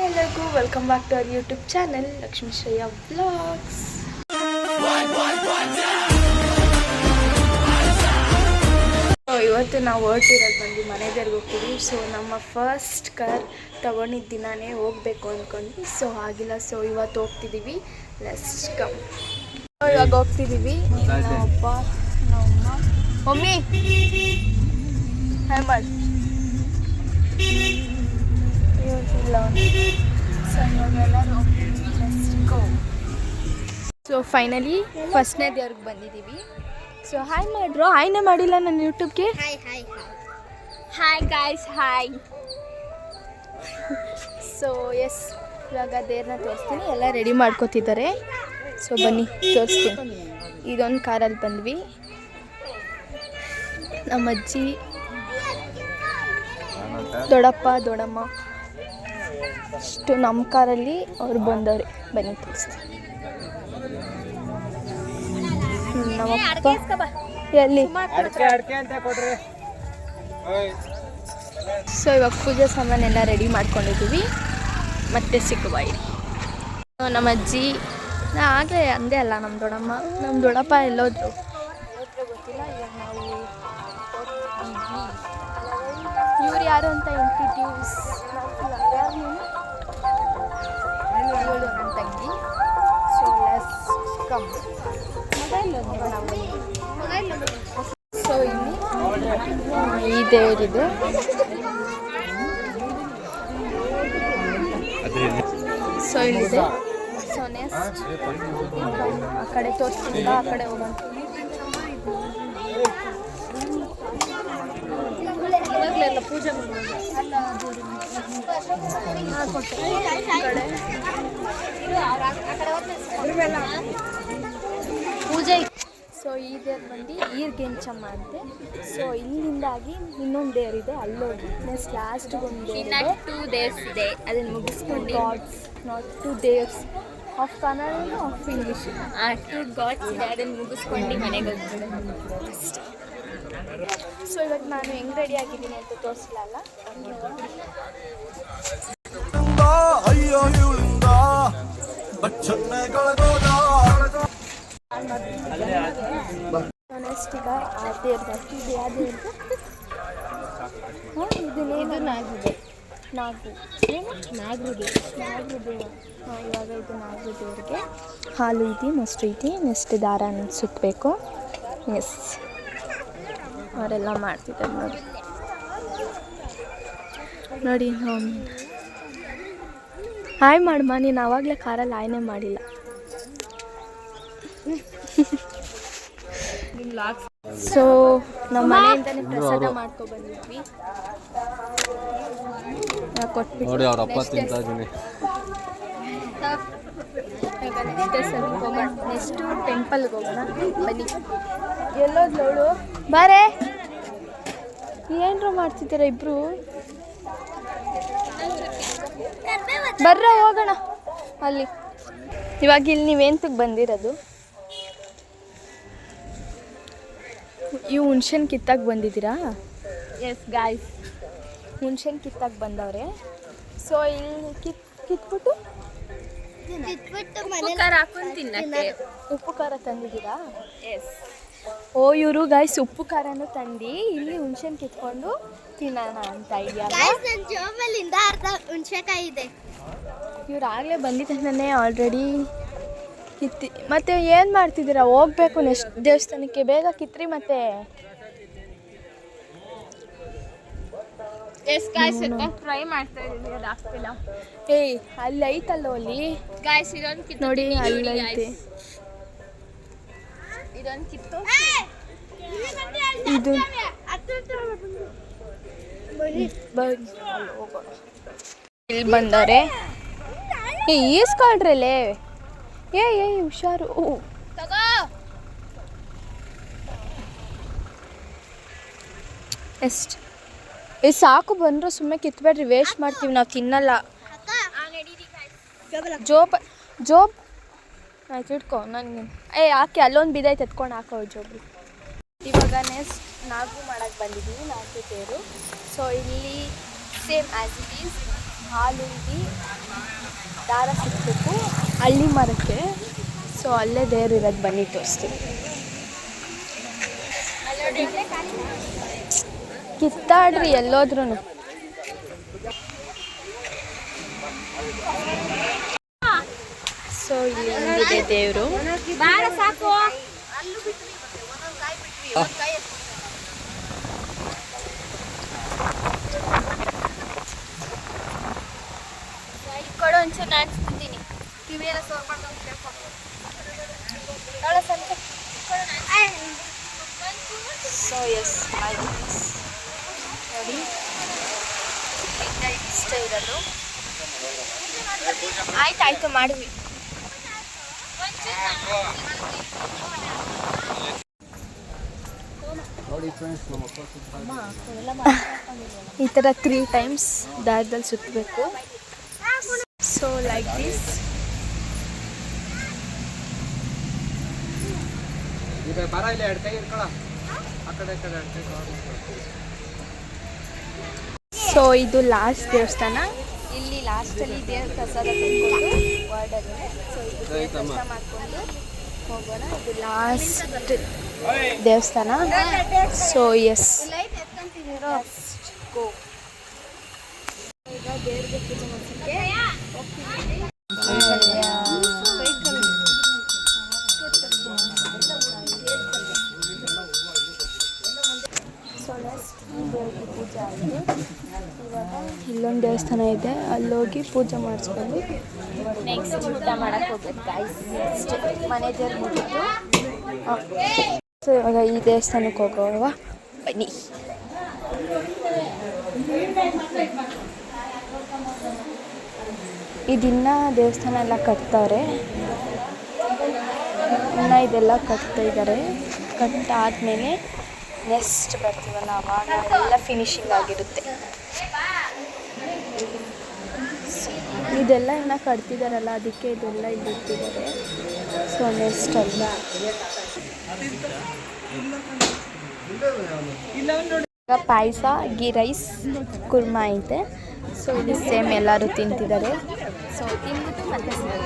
ಎಲ್ಲರಿಗೂ welcome back to our YouTube channel Lakshmi Shreya vlogs. ಇವತ್ತು ನಾವು ಹೊರಟಿರೋದು ಬಂದು ಮನೆ ದೇವ್ರಿಗೆ ಹೋಗ್ತೀವಿ. ಸೊ ನಮ್ಮ ಫಸ್ಟ್ ಕಾರ್ ತಗೊಂಡಿದ್ದ ದಿನಾನೇ ಹೋಗಬೇಕು ಅಂದ್ಕೊಂಡ್ವಿ. ಸೊ ಆಗಿಲ್ಲ. ಸೊ ಇವತ್ತು ಹೋಗ್ತಿದ್ದೀವಿ. Let's come. ಇವಾಗ ಹೋಗ್ತಿದ್ದೀವಿ. ನಮ್ಮಪ್ಪ ನಮ್ಮಮ್ಮ ಮಮ್ಮಿ ಹಾಯ್ ಮಾಡಿ ಸೊ ಫೈನಲಿ ಫಸ್ಟ್ನೇ ದೇವ್ರಿಗೆ ಬಂದಿದ್ದೀವಿ. ಸೊ ಹಾಯ್ ಮಾಡ್ರು. ಹಾಯ್ನೇ ಮಾಡಿಲ್ಲ ನನ್ನ ಯೂಟ್ಯೂಬ್ಗೆ. Hi guys hi. So yes ಇವಾಗ ದೇವ್ರನ್ನ ತೋರಿಸ್ತೀನಿ. ಎಲ್ಲ ರೆಡಿ ಮಾಡ್ಕೋತಿದ್ದಾರೆ. ಸೊ ಬನ್ನಿ ತೋರಿಸ್ತೀನಿ. ಇದೊಂದು ಕಾರಲ್ಲಿ ಬಂದ್ವಿ. ನಮ್ಮ ಅಜ್ಜಿ, ದೊಡ್ಡಪ್ಪ, ದೊಡ್ಡಮ್ಮ ಅಷ್ಟು ನಮ್ಮ ಕಾರಲ್ಲಿ ಅವ್ರು ಬಂದವ್ರೆ. ಬನ್ನಿ ತೋರಿಸ್ತೀನಿ. ನಮ್ಮಪ್ಪ ಎಲ್ಲಿ. ಸೊ ಇವಾಗ ಪೂಜೆ ಸಾಮಾನೆಲ್ಲ ರೆಡಿ ಮಾಡ್ಕೊಂಡಿದ್ದೀವಿ. ಮತ್ತೆ ಸಿಕ್ಕುವ ಇಲ್ಲಿ ನಮ್ಮ ಅಜ್ಜಿ. ಆಗಲೇ ಅಂದೇ ಅಲ್ಲ ನಮ್ಮ ದೊಡ್ಡಮ್ಮ, ನಮ್ಮ ದೊಡ್ಡಪ್ಪ ಎಲ್ಲೋದ್ರು ಗೊತ್ತಿಲ್ಲ. ಇವಾಗ ನಾವು ಇವ್ರು ಯಾರು ಅಂತ ಇಂಟ್ರಡ್ಯೂಸ್ ಇವಳು ನನ್ನ ತಂಗಿ. So let's come. ಸೊ ಇಲ್ಲಿ ಈ ದೇವರಿದೆ. ಸೊ ಇಲ್ಲಿದೆ. ಸೊ ನೆಕ್ಸ್ಟ್ ಆ ಕಡೆ ತೋರಿಸ್ತಿಲ್ಲ, ಆ ಕಡೆ ಹೋಗೋಣ. ಇವಾಗಲೆಲ್ಲ ಪೂಜೆ ಪೂಜೆ. ಸೊ ಈ ದೇವ್ರು ಬಂದು ಈರ್ಗೆಂಚಮ್ಮ ಅಂತೆ. ಸೊ ಇಲ್ಲಿಂದಾಗಿ ಇನ್ನೊಂದು ದೇವರಿದೆ, ಅಲ್ಲೋಗಿ ನೆಕ್ಸ್ಟ್ ಲಾಸ್ಟ್ಗೆ ಒಂದು ದೇವರಿದೆ. 2 ದೇವ್ಸ್ ಇದೆ, ಅದನ್ನು ಮುಗಿಸ್ಕೊಂಡು ಗಾಡ್ಸ್ ನಾಟ್ 2 ದೇವ್ಸ್ of Kannada of English 2 gods ಇದೆ, ಅದನ್ನು ಮುಗಿಸ್ಕೊಂಡು ಮನೆಗೆ ಹೋಗ್ತೀನಿ ಅಷ್ಟೇ. ಸೊ ಇವಾಗ ನಾನು ಹೆಂಗೆ ರೆಡಿ ಆಗಿದ್ದೀನಿ ಅಂತ ತೋರಿಸಲ್ಲ. ನೆಕ್ಸ್ಟ್ ಈಗ ಆ ದೇವ್ರದ್ದು ಅಷ್ಟಿದೆ. ಆ ದೇವ್ರದ್ದು ಇದನ್ನೇನು ನಾಗಿದೆ, ನಾಗು ಏನು ನಾಗರು ದೇವ. ಇವಾಗ ಇದು ನಾಗರು ದೇವ್ರಿಗೆ ಹಾಲು ಐತಿ, ಮೊಸರು ಐತಿ. ನೆಕ್ಸ್ಟ್ ದಾರ ಸುತ್ತಬೇಕು. ಎಸ್ ಅವರೆಲ್ಲ ಮಾಡ್ತಿದ್ದಾರೆ ನೋಡಿ. ನೋಡಿ ಹಾಯ್ ಮಾಡಮ್ಮ. ನೀನು ಆವಾಗಲೇ ಕಾರಲ್ಲಿ ಹಾಯ್ನೇ ಮಾಡಿಲ್ಲ. ಸೊ ನಮ್ಮ ಮನೆಯಿಂದನೇ ಪ್ರಸಾದ ಮಾಡ್ಕೊಬಂದಿದ್ವಿ. ಕೊಟ್ಬಿಟ್ಟು ನೆಕ್ಸ್ಟು ಟೆಂಪಲ್ಗೆ ಹೋಗೋಣ. ಬನ್ನಿ. ಎಲ್ಲೋದ್ಲವಳು ಬಾರೇ. ಏನರ ಮಾಡ್ತಿದ್ದೀರ ಇಬ್ರು? ಬರ್ರ ಹೋಗೋಣ ಅಲ್ಲಿ. ಇವಾಗ ಇಲ್ಲಿ ನೀವೇಂತಕ್ಕೆ ಬಂದಿರೋದು? ಇವು ಹುಣ್ಸೆನ್ ಕಿತ್ತಾಕ್ ಬಂದಿದ್ದೀರಾ? ಎಸ್ ಗಾಯ್ಸ್, ಹುಣ್ಸೆನ್ ಕಿತ್ತಾಕ್ ಬಂದವ್ರೆ. ಸೊ ಇಲ್ಲಿ ಕಿತ್ಬಿಟ್ಟು ಉಪ್ಪು ಖಾರ ತಂದಿದ್ದೀರಾ? ಎಸ್. ಓ ಇವರು ಗಾಯ್ಸ್ ಉಪ್ಪು ಖಾರನೂ ತಂದು ಇಲ್ಲಿ ಹುಣ್ಸೆನ್ ಕಿತ್ಕೊಂಡು ತಿನ್ನೋಣ ಅಂತ ಇದೆಯಾ? ಹುಣ್ಸೆಕಾಯಿ ಇದೆ. ಇವ್ರು ಆಗಲೇ ಬಂದಿದ್ದಾನೆ ಆಲ್ರೆಡಿ ಕಿತ್ತಿ. ಮತ್ತೆ ಏನು ಮಾಡ್ತಿದ್ದೀರಾ? ಹೋಗ್ಬೇಕು ನೆಕ್ಸ್ಟ್ ದೇವಸ್ಥಾನಕ್ಕೆ. ಬೇಗ ಕಿತ್ರಿ ಮತ್ತೆ. ಟ್ರೈ ಮಾಡ್ತಾ ಇದ್ದೀವಿ, ಅದು ಆಗ್ತಿಲ್ಲ. ಏಯ್ ಅಲ್ಲಿ ಐತಲ್ಲ ಅಲ್ಲಿ ಗಾಯ್ಸ್, ಇದೊಂದು ನೋಡಿ ಅಲ್ಲಿ ಐತೆ. ಇದೊಂದು ಕಿತ್ತು ಇದು ಇಲ್ಲಿ ಬಂದವ್ರೆ. ಈಸ್ಕೊಳ್ರಲ್ಲೇ. ಏಯ್ ಹುಷಾರು. ಎಷ್ಟು ಸಾಕು ಬಂದರು. ಸುಮ್ಮನೆ ಕಿತ್ಬೇಡ್ರಿ, ವೇಸ್ಟ್ ಮಾಡ್ತೀವಿ ನಾವು, ತಿನ್ನಲ್ಲ. ಜೋಬ್ ಆಯ್ತು ಇಟ್ಕೊ. ನನಗೆ ಹಾಕಿ ಅಲ್ಲೊಂದು ಬಿದ್ದೈತೆ, ಎತ್ಕೊಂಡು ಹಾಕೋ ಜೋಬಿ. ಇವಾಗ ನೆಕ್ಸ್ಟ್ ನಾಗು ಮಾಡೋಕ್ಕೆ ಬಂದಿದ್ದೀವಿ, ನಾಗು ತೇರು. ಸೊ ಇಲ್ಲಿ ಸೇಮ್ ಆ್ಯಸ್ ಇಟ್ ಈಸ್ ಹಾಲು ಇದೆ, ದಾರ ಸಿಗಬೇಕು ಹಳ್ಳಿ ಮರಕ್ಕೆ. ಸೊ ಅಲ್ಲೇ ದೇವ್ರಿರೋದು, ಬನ್ನಿ ತೋರಿಸ್ತೀನಿ. ಕಿತ್ತಾಡ್ರಿ ಎಲ್ಲೋದ್ರೂ. ಸೊ ಇಲ್ಲಿ ಒಂದಿದೆ ದೇವರು. ಸಾಕು ಕೊಡು ಒಂಚೂರು ನಾಡ್ಸ್ತೀನಿ. ಕಿವಿಯೆಲ್ಲ ಸೋರ್ಕೊಂಡು ಸೊ ಎಸ್ ನೋಡಿ ಇಷ್ಟ ಇರೋದು. ಆಯ್ತು ಮಾಡಿದ್ವಿ. ಈ ಥರ 3 times ದಾರದಲ್ಲಿ ಸುತ್ತಬೇಕು. So like this. ಸೊ ಇದು ಲಾಸ್ಟ್ ದೇವಸ್ಥಾನ. ಇಲ್ಲಿ ಲಾಸ್ಟಲ್ಲಿ ದೇವ್ರ ಪ್ರಸಾದ ತಗೊಂಡು ವಾರ್ಡಲ್ಲಿ. ಸೊ ಇದು ದೇವ್ರ ದರ್ಶನ ಮಾಡಿಕೊಂಡು ಹೋಗೋಣ. ಇದು ಲಾಸ್ಟ್ ದೇವಸ್ಥಾನ. So yes go. ಈಗ ದೇವ್ರಿಗೆ ಪೂಜೆ ಮಾಡೋಕ್ಕೆ ಹೋಗ್ತೀವಿ. ಸೊ ನೆಕ್ಸ್ಟ್ ದೇವ್ರಿಗೆ ಪೂಜೆ ಆಯಿತು. ಇವಾಗ ಇಲ್ಲೊಂದು ದೇವಸ್ಥಾನ ಇದೆ, ಅಲ್ಲೋಗಿ ಪೂಜೆ ಮಾಡಿಸ್ಕೊಂಡು ನೆಕ್ಸ್ಟ್ ಊಟ ಮಾಡೋಕ್ಕೆ ಹೋಗ್ಬೇಕು ಗೈಸ್. ಮನೆ ದೇವ್ರು ಮುಗಿತು. ಸೊ ಇವಾಗ ಈ ದೇವಸ್ಥಾನಕ್ಕೆ ಹೋಗೋವ, ಬನ್ನಿ. ಇದಿನ್ನ ದೇವಸ್ಥಾನ ಎಲ್ಲ ಕಟ್ತವ್ರೆ, ಇನ್ನು ಇದೆಲ್ಲ ಕಟ್ತಾ ಇದ್ದಾರೆ. ಕಟ್ಟಾದ್ಮೇಲೆ ನೆಕ್ಸ್ಟ್ ಬರ್ತೀವಲ್ಲ ಆವಾಗ ಎಲ್ಲ ಫಿನಿಶಿಂಗ್ ಆಗಿರುತ್ತೆ. ಇದೆಲ್ಲ ಇನ್ನು ಕಟ್ತಿದ್ದಾರಲ್ಲ, ಅದಕ್ಕೆ ಇದೆಲ್ಲ ಇಲ್ಲಿ ಇಟ್ಟಿದ್ದಾರೆ. ಸೊ ನೆಕ್ಸ್ಟ್ ಅಲ್ಲ ಈಗ ಪಾಯಸ, ಗೀ ರೈಸ್, ಕುರ್ಮಾ ಐತೆ. ಸೊ ಇಲ್ಲಿ ಸೇಮ್ ಎಲ್ಲರೂ ತಿಂತಿದ್ದಾರೆ. ಸೊ ತಿಂದ್ಬಿಟ್ಟು ಮತ್ತೆ ಸಿಗೋಣ.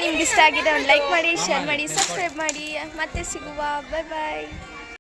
ನಿಮ್ಗೆ ಇಷ್ಟ ಆಗಿದೆ ಒಂದು ಲೈಕ್ ಮಾಡಿ, ಶೇರ್ ಮಾಡಿ, ಸಬ್ಸ್ಕ್ರೈಬ್ ಮಾಡಿ. ಮತ್ತೆ ಸಿಗುವ. ಬಾಯ್ ಬಾಯ್.